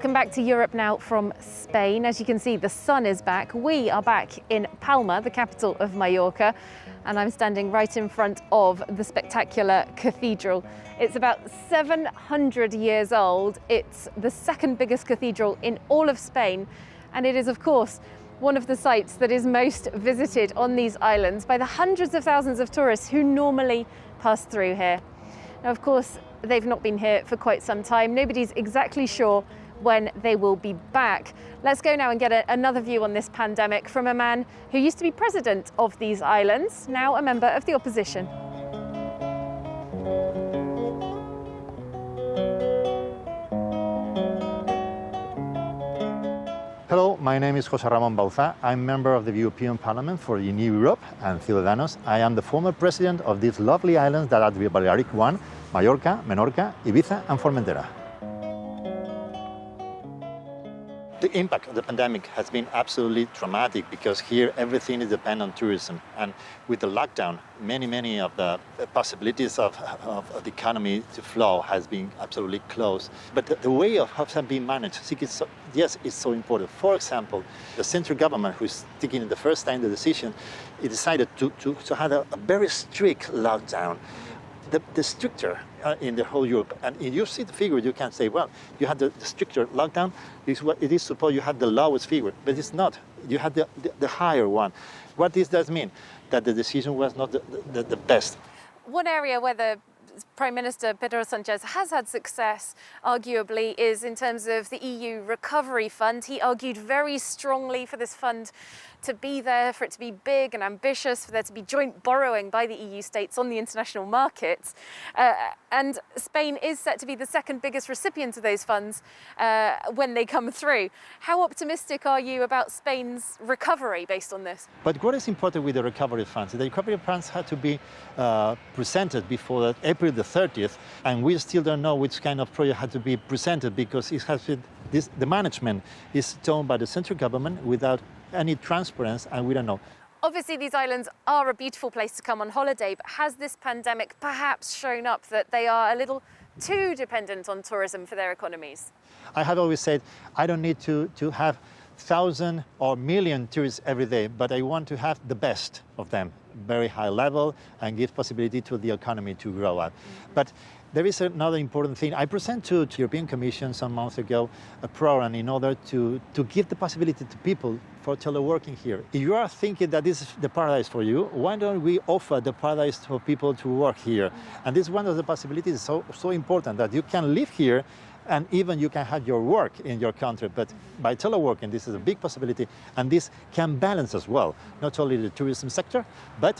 Welcome back to Europe now from Spain. As you can see, the sun is back. We are back in Palma, the capital of Mallorca, and I'm standing right in front of the spectacular cathedral. It's about 700 years old. It's the second biggest cathedral in all of Spain, and it is, of course, one of the sites that is most visited on these islands by the hundreds of thousands of tourists who normally pass through here. Now, of course, they've not been here for quite some time. Nobody's exactly sure when they will be back. Let's go now and get another view on this pandemic from a man who used to be president of these islands, now a member of the opposition. Hello, my name is José Ramón Bauzá. I'm member of the European Parliament for Renew Europe and Ciudadanos. I am the former president of these lovely islands that are the Balearic one, Mallorca, Menorca, Ibiza and Formentera. The impact of the pandemic has been absolutely dramatic because here everything is dependent on tourism. And with the lockdown, many of the possibilities of the economy to flow has been absolutely closed. But the way of how it has been managed, yes, it's so important. For example, the central government, who's taking the first time the decision, it decided to have a very strict lockdown. The stricter in the whole Europe. And if you see the figure, you can say, well, you had the stricter lockdown. It is supposed you had the lowest figure, but it's not. You had the higher one. What this does mean? That the decision was not the best. One area where the Prime Minister Pedro Sánchez has had success, arguably, is in terms of the EU Recovery Fund. He argued very strongly for this fund to be there, for it to be big and ambitious, for there to be joint borrowing by the EU states on the international markets. And Spain is set to be the second biggest recipient of those funds when they come through. How optimistic are you about Spain's recovery based on this? But what is important with the recovery funds? The recovery funds had to be presented before April the 30th, and we still don't know which kind of project had to be presented because it has been, the management is done by the central government without any transparency, and we don't know. Obviously, these islands are a beautiful place to come on holiday, but has this pandemic perhaps shown up that they are a little too dependent on tourism for their economies? I have always said, I don't need to have 1,000 or million tourists every day, but I want to have the best of them, very high level, and give possibility to the economy to grow up. But there is another important thing. I presented to the European Commission some months ago a program in order to give the possibility to people for teleworking here. If you are thinking that this is the paradise for you, why don't we offer the paradise for people to work here? And this is one of the possibilities so important that you can live here and even you can have your work in your country. But by teleworking, this is a big possibility. And this can balance as well, not only the tourism sector, but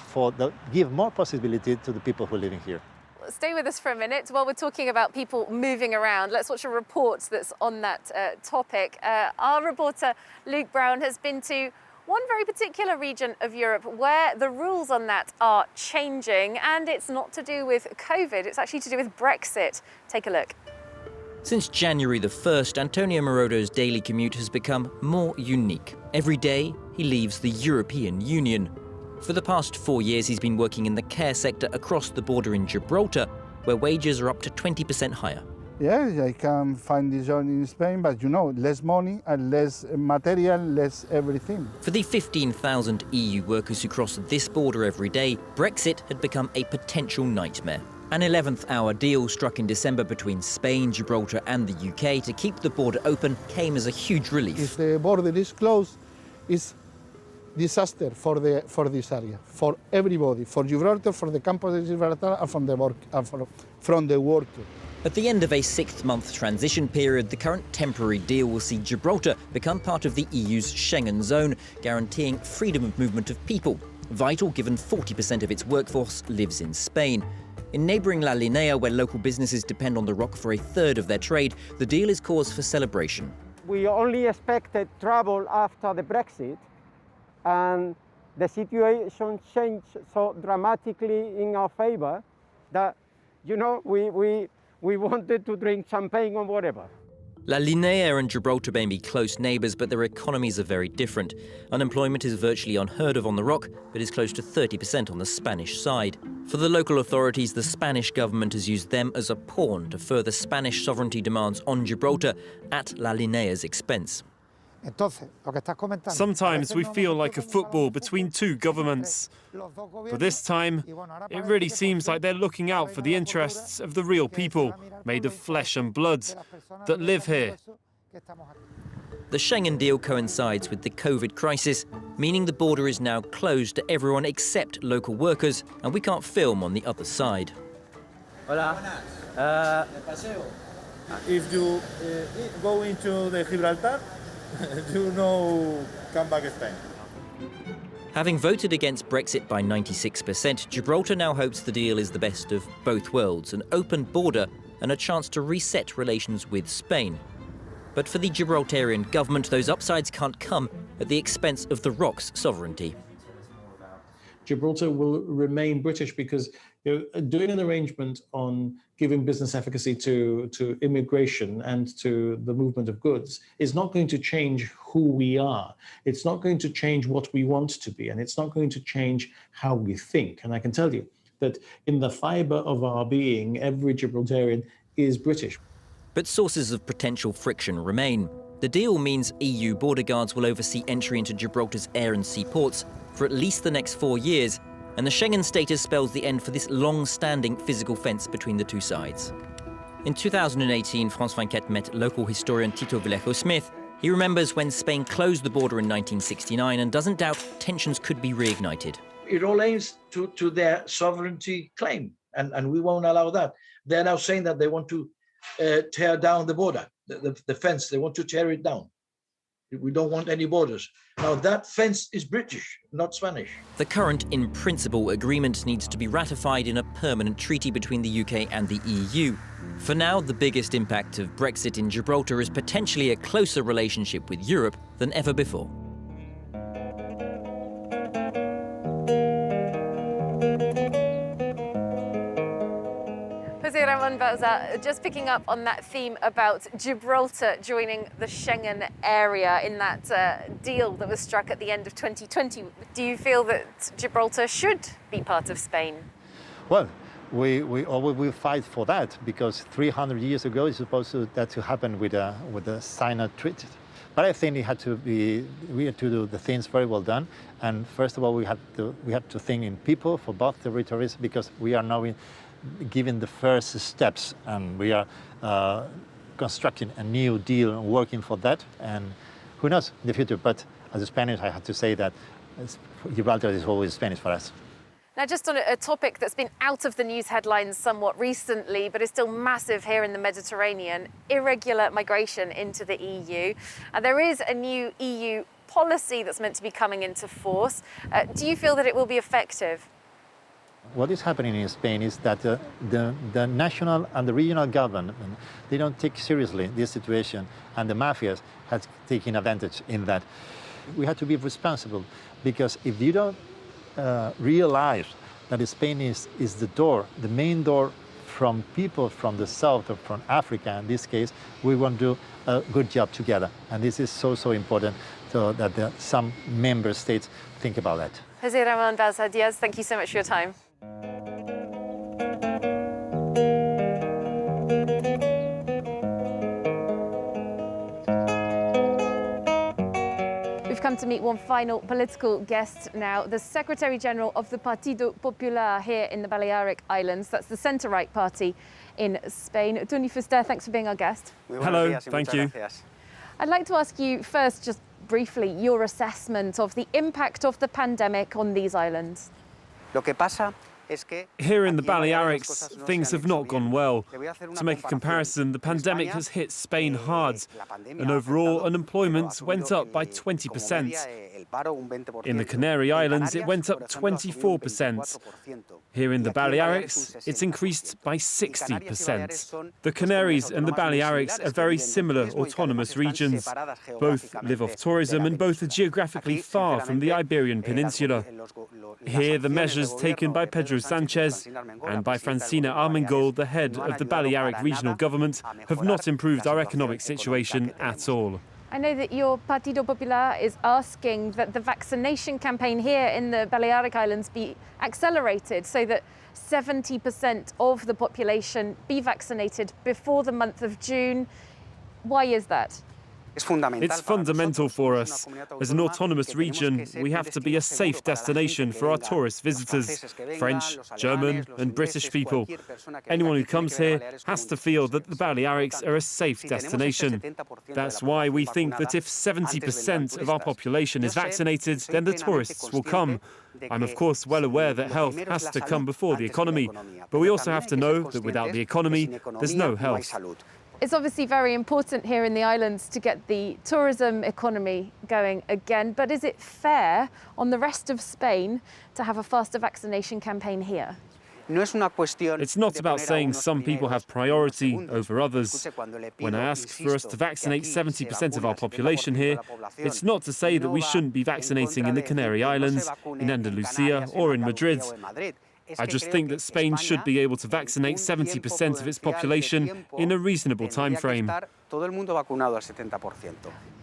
give more possibility to the people who are living here. Stay with us for a minute while we're talking about people moving around. Let's watch a report that's on that topic. Our reporter, Luke Brown, has been to one very particular region of Europe where the rules on that are changing, and it's not to do with COVID, it's actually to do with Brexit. Take a look. Since January the 1st, Antonio Morodo's daily commute has become more unique. Every day, he leaves the European Union. For the past 4 years, he's been working in the care sector across the border in Gibraltar, where wages are up to 20% higher. Yeah, I can find this job in Spain, but you know, less money and less material, less everything. For the 15,000 EU workers who cross this border every day, Brexit had become a potential nightmare. An 11th hour deal struck in December between Spain, Gibraltar and the UK to keep the border open came as a huge relief. If the border is closed, it's disaster for this area, for everybody, for Gibraltar, for the campus of Gibraltar, and from the worker. At the end of a 6-month transition period, the current temporary deal will see Gibraltar become part of the EU's Schengen zone, guaranteeing freedom of movement of people, vital given 40% of its workforce lives in Spain. In neighbouring La Linea, where local businesses depend on the rock for a third of their trade, the deal is cause for celebration. We only expected trouble after the Brexit, and the situation changed so dramatically in our favour that, you know, we wanted to drink champagne or whatever. La Linea and Gibraltar may be close neighbours, but their economies are very different. Unemployment is virtually unheard of on the Rock, but is close to 30% on the Spanish side. For the local authorities, the Spanish government has used them as a pawn to further Spanish sovereignty demands on Gibraltar at La Linea's expense. Sometimes we feel like a football between two governments. But this time, it really seems like they're looking out for the interests of the real people, made of flesh and blood, that live here. The Schengen deal coincides with the Covid crisis, meaning the border is now closed to everyone except local workers, and we can't film on the other side. Hola. If you go into the Gibraltar, you know, come back to Spain. Having voted against Brexit by 96%, Gibraltar now hopes the deal is the best of both worlds, an open border and a chance to reset relations with Spain. But for the Gibraltarian government, those upsides can't come at the expense of the Rock's sovereignty. Gibraltar will remain British because doing an arrangement on giving business efficacy to immigration and to the movement of goods is not going to change who we are. It's not going to change what we want to be, and it's not going to change how we think. And I can tell you that in the fibre of our being, every Gibraltarian is British. But sources of potential friction remain. The deal means EU border guards will oversee entry into Gibraltar's air and sea ports for at least the next 4 years, and the Schengen status spells the end for this long-standing physical fence between the two sides. In 2018, France 24 met local historian Tito Vallejo-Smith. He remembers when Spain closed the border in 1969 and doesn't doubt tensions could be reignited. It all aims to their sovereignty claim, and we won't allow that. They're now saying that they want to tear down the border, the fence. They want to tear it down. We don't want any borders. Now, that fence is British, not Spanish. The current in-principle agreement needs to be ratified in a permanent treaty between the UK and the EU. For now, the biggest impact of Brexit in Gibraltar is potentially a closer relationship with Europe than ever before. José Ramón Bauza, just picking up on that theme about Gibraltar joining the Schengen area in that deal that was struck at the end of 2020. Do you feel that Gibraltar should be part of Spain? Well, we always will fight for that, because 300 years ago it's supposed to happen with the Sinai Treaty. But I think we had to do the things very well done. And first of all, we have to think in people for both territories, because we are now giving the first steps, and we are constructing a new deal and working for that. And who knows in the future? But as a Spanish, I have to say that Gibraltar is always Spanish for us. Now, just on a topic that's been out of the news headlines somewhat recently, but is still massive here in the Mediterranean, irregular migration into the EU. There is a new EU policy that's meant to be coming into force. Do you feel that it will be effective? What is happening in Spain is that the national and the regional government, they don't take seriously this situation, and the mafias have taken advantage in that. We have to be responsible, because if you don't realize that Spain is the door, the main door from people from the south or from Africa in this case, we won't do a good job together. And this is so important, so that some member states think about that. José Ramón Bauza Diaz, thank you so much for your time. We've come to meet one final political guest now, the Secretary-General of the Partido Popular here in the Balearic Islands. That's the centre-right party in Spain. Tony Fuster, thanks for being our guest. Hello, thank you. I'd like to ask you first, just briefly, your assessment of the impact of the pandemic on these islands. Here in the Balearics, things have not gone well. To make a comparison, the pandemic has hit Spain hard, and overall unemployment went up by 20%. In the Canary Islands, it went up 24%. Here in the Balearics, it's increased by 60%. The Canaries and the Balearics are very similar autonomous regions. Both live off tourism and both are geographically far from the Iberian Peninsula. Here, the measures taken by Pedro Pedro Sanchez and by Francina Armengol, the head of the Balearic regional government, have not improved our economic situation at all. I know that your Partido Popular is asking that the vaccination campaign here in the Balearic Islands be accelerated so that 70% of the population be vaccinated before the month of June. Why is that? It's fundamental for us. As an autonomous region, we have to be a safe destination for our tourist visitors, French, German and British people. Anyone who comes here has to feel that the Balearics are a safe destination. That's why we think that if 70% of our population is vaccinated, then the tourists will come. I'm of course well aware that health has to come before the economy, but we also have to know that without the economy, there's no health. It's obviously very important here in the islands to get the tourism economy going again, but is it fair on the rest of Spain to have a faster vaccination campaign here? It's not about saying some people have priority over others. When I ask for us to vaccinate 70% of our population here, it's not to say that we shouldn't be vaccinating in the Canary Islands, in Andalusia or in Madrid. I just think that Spain should be able to vaccinate 70% of its population in a reasonable time frame.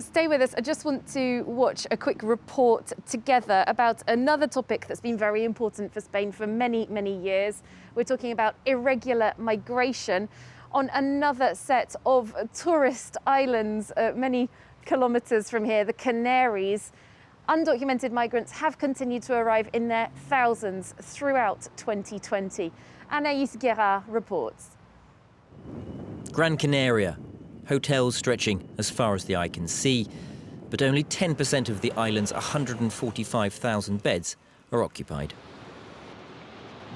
Stay with us. I just want to watch a quick report together about another topic that's been very important for Spain for many, many years. We're talking about irregular migration on another set of tourist islands, many kilometres from here, the Canaries. Undocumented migrants have continued to arrive in their thousands throughout 2020. Anaïs Guerra reports. Gran Canaria, hotels stretching as far as the eye can see, but only 10% of the island's 145,000 beds are occupied.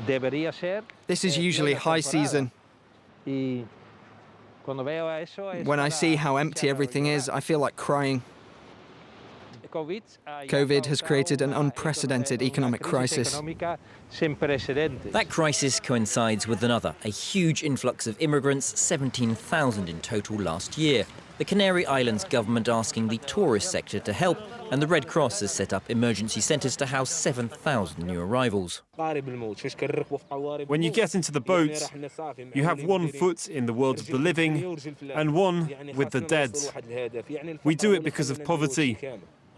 This is usually high season. When I see how empty everything is, I feel like crying. Covid has created an unprecedented economic crisis. That crisis coincides with another, a huge influx of immigrants, 17,000 in total last year. The Canary Islands government asking the tourist sector to help, and the Red Cross has set up emergency centres to house 7,000 new arrivals. When you get into the boat, you have one foot in the world of the living and one with the dead. We do it because of poverty.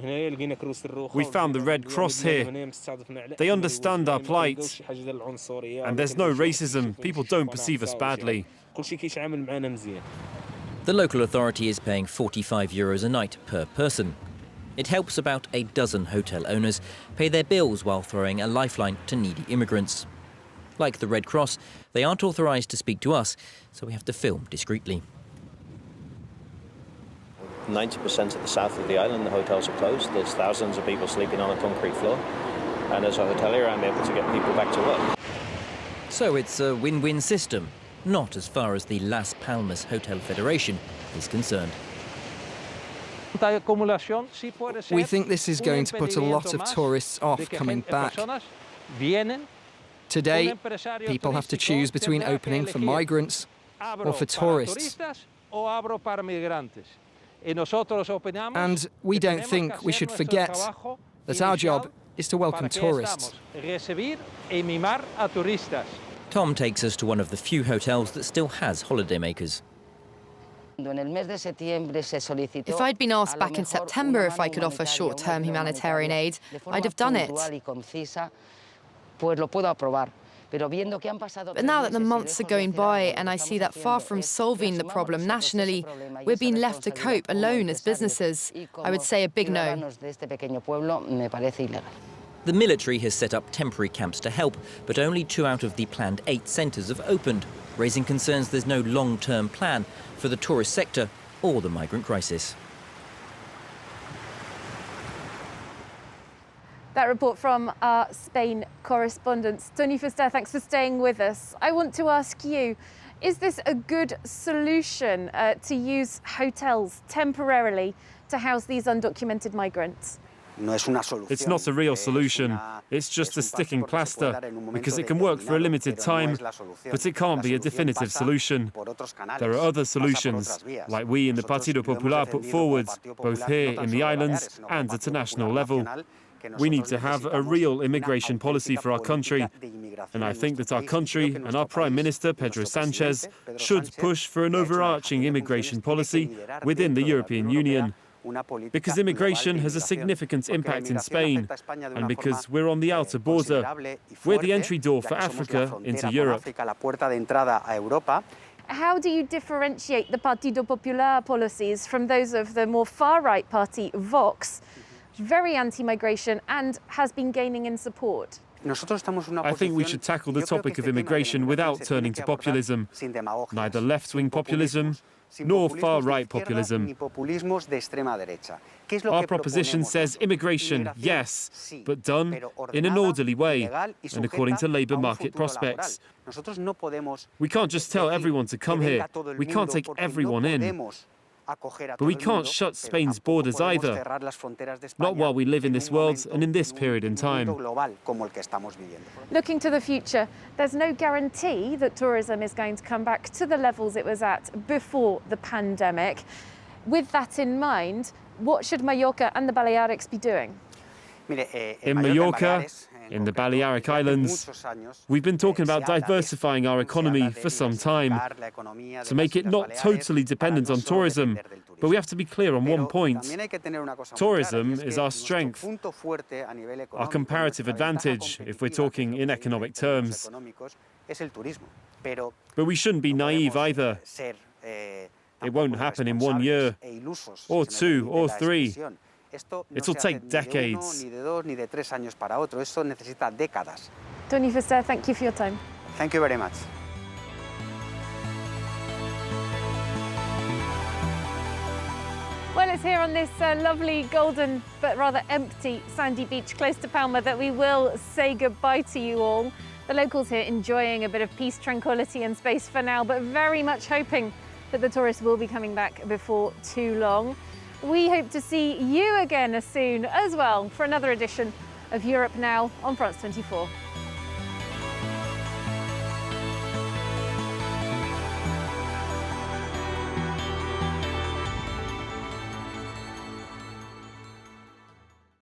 We found the Red Cross here. They understand our plight. And there's no racism. People don't perceive us badly. The local authority is paying €45 a night per person. It helps about a dozen hotel owners pay their bills while throwing a lifeline to needy immigrants. Like the Red Cross, they aren't authorised to speak to us, so we have to film discreetly. 90% of the south of the island, the hotels are closed. There's thousands of people sleeping on a concrete floor. And as a hotelier, I'm able to get people back to work. So it's a win-win system, not as far as the Las Palmas Hotel Federation is concerned. We think this is going to put a lot of tourists off coming back. Today, people have to choose between opening for migrants or for tourists. And we don't think we should forget that our job is to welcome tourists. Tom takes us to one of the few hotels that still has holidaymakers. If I'd been asked back in September if I could offer short-term humanitarian aid, I'd have done it. But now that the months are going by and I see that far from solving the problem nationally, we're being left to cope alone as businesses, I would say a big no. The military has set up temporary camps to help, but only 2 out of the planned 8 centres have opened, raising concerns there's no long-term plan for the tourist sector or the migrant crisis. That report from our Spain correspondent. Tony Fuster, thanks for staying with us. I want to ask you, is this a good solution to use hotels temporarily to house these undocumented migrants? It's not a real solution. It's just a sticking plaster, because it can work for a limited time, but it can't be a definitive solution. There are other solutions, like we in the Partido Popular put forward, both here in the islands and at a national level. We need to have a real immigration policy for our country. And I think that our country and our Prime Minister, Pedro Sánchez, should push for an overarching immigration policy within the European Union. Because immigration has a significant impact in Spain, and because we're on the outer border, we're the entry door for Africa into Europe. How do you differentiate the Partido Popular policies from those of the more far-right party, Vox, very anti-migration and has been gaining in support? I think we should tackle the topic of immigration without turning to populism, neither left-wing populism nor far-right populism. Our proposition says immigration, yes, but done in an orderly way and according to labour market prospects. We can't just tell everyone to come here. We can't take everyone in. But we can't shut Spain's borders either, not while we live in this world and in this period in time. Looking to the future, there's no guarantee that tourism is going to come back to the levels it was at before the pandemic. With that in mind, what should Mallorca and the Balearics be doing? In Mallorca, in the Balearic Islands, we've been talking about diversifying our economy for some time, to make it not totally dependent on tourism. But we have to be clear on one point. Tourism is our strength, our comparative advantage, if we're talking in economic terms. But we shouldn't be naive either. It won't happen in 1 year, or 2, or 3. It'll take decades. Tony Fuster, thank you for your time. Thank you very much. Well, it's here on this lovely golden but rather empty sandy beach close to Palma that we will say goodbye to you all. The locals here enjoying a bit of peace, tranquility and space for now, but very much hoping that the tourists will be coming back before too long. We hope to see you again soon as well for another edition of Europe Now on France 24.